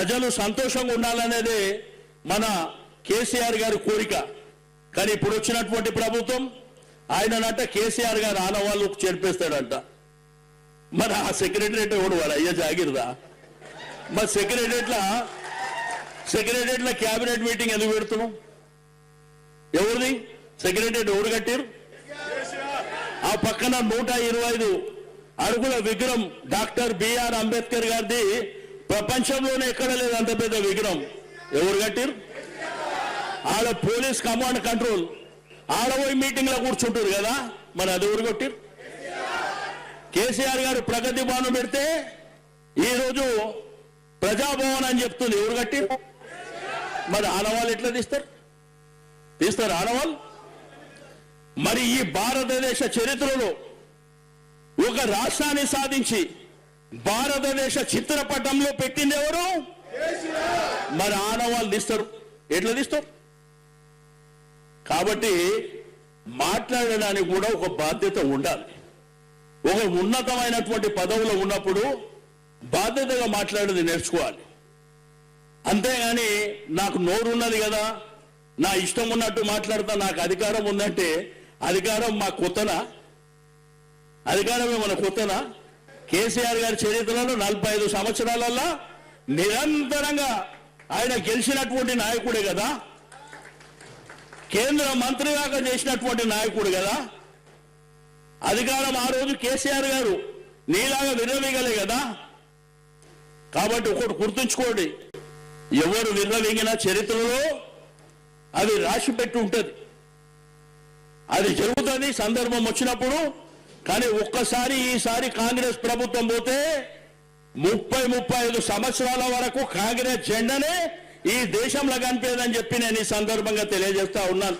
ప్రజలు సంతోషంగా ఉండాలనేదే మన కేసీఆర్ గారి కోరిక. కానీ ఇప్పుడు వచ్చినటువంటి ప్రభుత్వం ఆయననంట కేసీఆర్ గారు ఆనవాళ్ళు చేర్పేస్తాడంట. మరి ఆ సెక్రటరియట్ ఎవడు వాడు అయ్యా జాగిరదా? మరి సెక్రటరియట్లో క్యాబినెట్ మీటింగ్ ఎందుకు పెడుతున్నాం? ఎవరిది సెక్రటరియట్? ఎవరు కట్టారు? ఆ పక్కన 125 అడుగుల విగ్రహం డాక్టర్ బిఆర్ అంబేద్కర్ గారిది. ప్రపంచంలోనే ఎక్కడ లేదు అంత పెద్ద విగ్రహం. ఎవరు కట్టారు? ఆడ పోలీస్ కమాండ్ కంట్రోల్ ఆడపోయి మీటింగ్ లో కూర్చుంటారు కదా, మరి అది ఎవరు కొట్టారు? కేసీఆర్ గారు ప్రగతి భవనం పెడితే ఈరోజు ప్రజాభవన్ అని చెప్తుంది. ఎవరు కట్టారు? మరి ఆనవాళ్ళు ఎట్లా తీస్తారు ఆనవాళ్ళు? మరి ఈ భారతదేశ చరిత్రలో ఒక రాష్ట్రాన్ని సాధించి భారతదేశ చిత్రపటంలో పెట్టింది ఎవరు? మరి ఆనవాళ్ళు తీస్తారు. ఎట్లా తీస్తారు? కాబట్టి మాట్లాడడానికి కూడా ఒక బాధ్యత ఉండాలి. ఒక ఉన్నతమైనటువంటి పదవులో ఉన్నప్పుడు బాధ్యతగా మాట్లాడేది నేర్చుకోవాలి. అంతేగాని నాకు నోరున్నది కదా, నా ఇష్టం ఉన్నట్టు మాట్లాడతా, నాకు అధికారం ఉందంటే అధికారం మా కొత్తనా? అధికారమే మన కొత్తనా? కేసీఆర్ గారి చరిత్రలో 45 సంవత్సరాలలో నిరంతరంగా ఆయన గెలిచినటువంటి నాయకుడే కదా, కేంద్ర మంత్రిగా చేసినటువంటి నాయకుడు కదా. అధికారం ఆ రోజు కేసీఆర్ గారు నీలాగా విర్రవీగలే కదా. కాబట్టి ఒకటి గుర్తుంచుకోండి, ఎవరు విర్రవీగిన చరిత్రలో అది రాసి పెట్టి ఉంటుంది. అది జరుగుతుంది సందర్భం వచ్చినప్పుడు. కానీ ఒక్కసారి ఈసారి కాంగ్రెస్ ప్రభుత్వం పోతే 30-35 సంవత్సరాల వరకు కాంగ్రెస్ జెండానే ఈ దేశంలో కనిపేదని చెప్పి నేను ఈ సందర్భంగా తెలియజేస్తా ఉన్నాను.